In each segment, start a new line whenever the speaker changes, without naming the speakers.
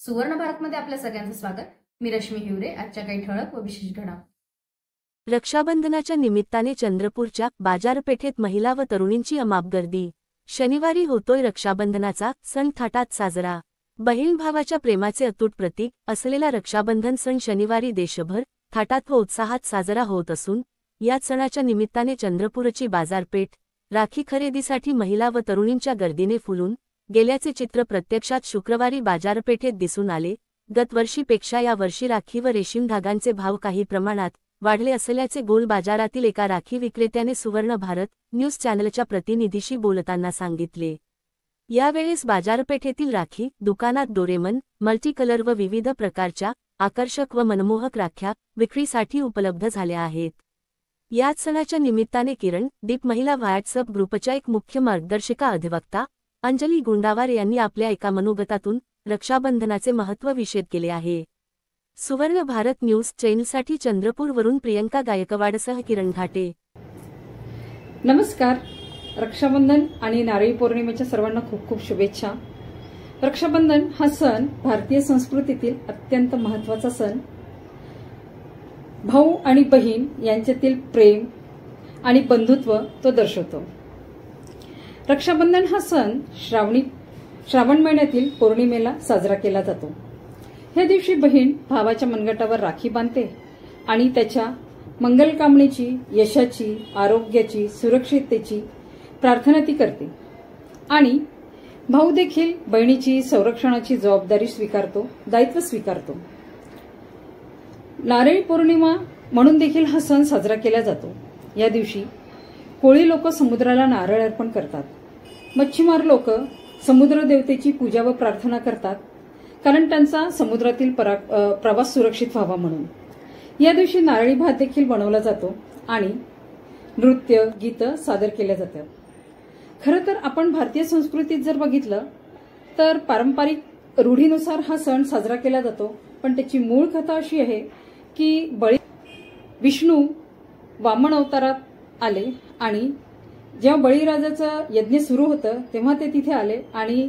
सुवर्ण भारतमध्ये आपल्या सगळ्यांचं स्वागत। मी रश्मी हिवरे। आजच्या काही ठळक व विशेष घडामोडी।
रक्षाबंधनाच्या निमित्ताने चंद्रपूरच्या बाजारपेठेत महिला व तरुणींची अमाप गर्दी। शनिवारी होतोय रक्षाबंधनाचा सण थाटात साजरा। बहीण भावाच्या प्रेमाचे अतूट प्रतीक असलेला रक्षाबंधन सण शनिवारी देशभर थाटात व उत्साहात साजरा होत असून याच सणाच्या निमित्ताने चंद्रपूरची बाजारपेठ राखी खरेदीसाठी महिला व तरुणींच्या गर्दीने फुलून गेल्याचे चित्र प्रत्यक्षात शुक्रवारी बाजारपेठेत दिसून आले। गतवर्षीपेक्षा या वर्षी राखी व रेशीम धागांचे भाव काही प्रमाणात वाढले असल्याचे गोल बाजारातील एका राखी विक्रेत्याने सुवर्ण भारत न्यूज चॅनलच्या प्रतिनिधीशी बोलताना सांगितले। यावेळेस बाजारपेठेतील राखी दुकानात डोरेमन, मल्टीकलर व विविध प्रकारच्या आकर्षक व मनमोहक राख्या विक्रीसाठी उपलब्ध झाल्या आहेत। याच सणाच्या निमित्ताने किरण दीप महिला व्हॉट्सअप ग्रुपच्या एक मुख्य मार्गदर्शिका अधिवक्ता अंजली गुंडावार यांनी आपल्या एका मनोगतातून रक्षाबंधनाचे महत्त्व विशद केले आहे। सुवर्ण भारत न्यूज चॅनलसाठी चंद्रपूरवरून प्रियंका गायकवाडसह किरण घाटे।
नमस्कार। रक्षाबंधन आणि नारळी पौर्णिमेच्या सर्वांना खूप खूप शुभेच्छा। रक्षाबंधन हा सण भारतीय संस्कृतीतील अत्यंत महत्त्वाचा सण। भाऊ आणि बहीण यांच्यातील प्रेम आणि बंधुत्व तो दर्शवतो। रक्षाबंधन हा सण श्रावण महिन्यातील पौर्णिमेला साजरा केला जातो। या दिवशी बहीण भावाच्या मनगटावर राखी बांधते आणि त्याच्या मंगलकामनेची, यशाची, आरोग्याची, सुरक्षिततेची प्रार्थना ती करते आणि भाऊ देखील बहिणीची संरक्षणाची जबाबदारी दायित्व स्वीकारतो। नारळी पौर्णिमा म्हणून देखील हा सण साजरा केला जातो। या दिवशी कोळी लोक समुद्राला नारळ अर्पण करतात। मच्छीमार लोक समुद्र देवतेची पूजा व प्रार्थना करतात, कारण त्यांचा समुद्रातील प्रवास सुरक्षित व्हावा म्हणून। या दिवशी नारळी भात देखील बनवला जातो आणि नृत्य, गीत सादर केले जातात। खरं तर आपण भारतीय संस्कृतीत जर बघितलं तर पारंपरिक रूढीनुसार हा सण साजरा केला जातो, पण त्याची मूळ कथा अशी आहे की विष्णू वामन अवतारात आले आणि जेव्हा बळीराजाचं यज्ञ सुरू होतं तेव्हा ते तिथे आले आणि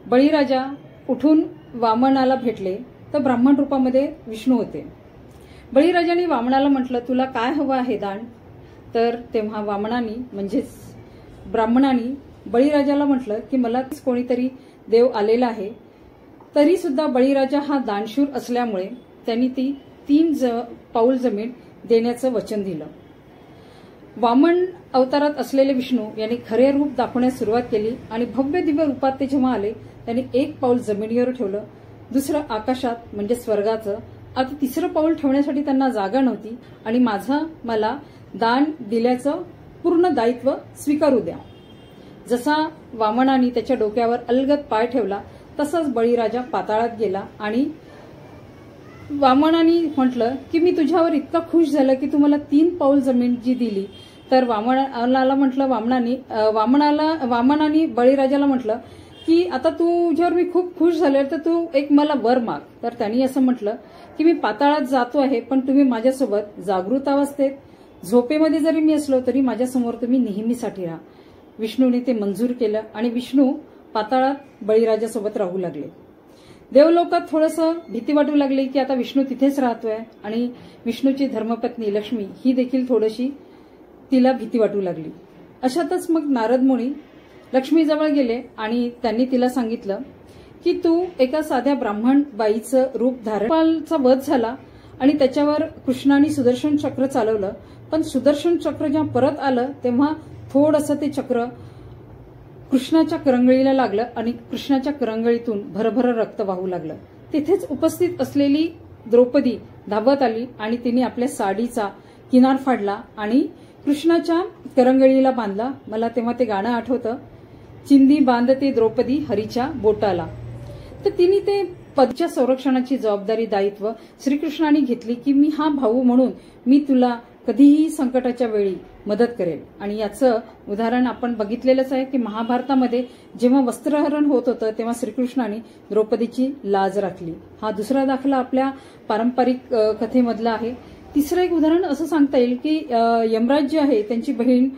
बळीराजा उठून वामनाला भेटले तर ब्राह्मण रूपामध्ये विष्णू होते। बळीराजाने वामनाला म्हटलं, तुला काय हवं आहे दान? तर तेव्हा वामनाने म्हणजेच ब्राह्मणाने बळीराजाला म्हटलं की मला कोणीतरी देव आलेला आहे। तरी सुद्धा बळीराजा हा दानशूर असल्यामुळे त्यांनी ती 3 पाऊल जमीन देण्याचं वचन दिलं। वामन अवतारात असलेले विष्णू यांनी खरे रूप दाखवण्यास सुरुवात केली आणि भव्य दिव्य रूपात ते जेव्हा आले त्यांनी 1 पाऊल जमिनीवर ठेवलं, दुसरं आकाशात म्हणजे स्वर्गाचं। आता 3रं पाऊल ठेवण्यासाठी त्यांना जागा नव्हती आणि मला दान दिल्याचं पूर्ण दायित्व स्वीकारू द्या। जसा वामनाने त्याच्या डोक्यावर अलगद पाय ठेवला तसाच बळीराजा पाताळात गेला आणि वामनाने म्हटलं की मी तुझ्यावर इतका खुश झालं की तू मला 3 पाऊल जमीन जी दिली। तर वामनाला म्हटलं वामनाने बळीराजाला म्हटलं की आता तुझ्यावर मी खूप खुश झाले तर तू एक मला वर माग। तर त्यांनी असं म्हटलं की मी पाताळात जातो आहे, पण तुम्ही माझ्यासोबत जागृत अवस्थेत झोपेमध्ये जरी मी असलो तरी माझ्यासमोर तुम्ही नेहमीसाठी राहा। विष्णूने ते मंजूर केलं आणि विष्णू पाताळात बळीराजासोबत राहू लागले। देवलोकात थोडंसं भीती वाटू लागली की आता विष्णू तिथेच राहतोय आणि विष्णूची धर्मपत्नी लक्ष्मी ही देखील थोडीशी तिला भीती वाटू लागली। अशातच मग नारद मुनी लक्ष्मीजवळ गेले आणि त्यांनी तिला सांगितलं की तू एका साध्या ब्राह्मण बाईचं रूप धारण, पालचा वध झाला आणि त्याच्यावर कृष्णाने सुदर्शन चक्र चालवलं, पण सुदर्शन चक्र जेव्हा परत आलं तेव्हा थोडंसं ते चक्र कृष्णाच्या करंगळीला लागलं आणि कृष्णाच्या करंगळीतून भरभर रक्त वाहू लागलं। तिथेच उपस्थित असलेली द्रौपदी धावत आली आणि तिने आपल्या साडीचा किनार फाडला आणि कृष्णाच्या करंगळीला बांधला। मला तेव्हा ते गाणं आठवतं, चिंदी बांधते द्रौपदी हरीच्या बोटाला। तर तिने ते पदच्या संरक्षणाची जबाबदारी दायित्व श्रीकृष्णाने घेतली की मी हा भाऊ म्हणून मी तुला कधीही संकटाच्या वेळी मदत करेल। आणि याचं उदाहरण आपण बघितलेलंच आहे की महाभारतामध्ये जेव्हा वस्त्रहरण होत होतं तेव्हा श्रीकृष्णाने द्रौपदीची लाज राखली। हा दुसरा दाखला आपल्या पारंपरिक कथेमधला आहे। तिसरं एक उदाहरण असं सांगता येईल की यमराज जे आहे त्यांची बहीण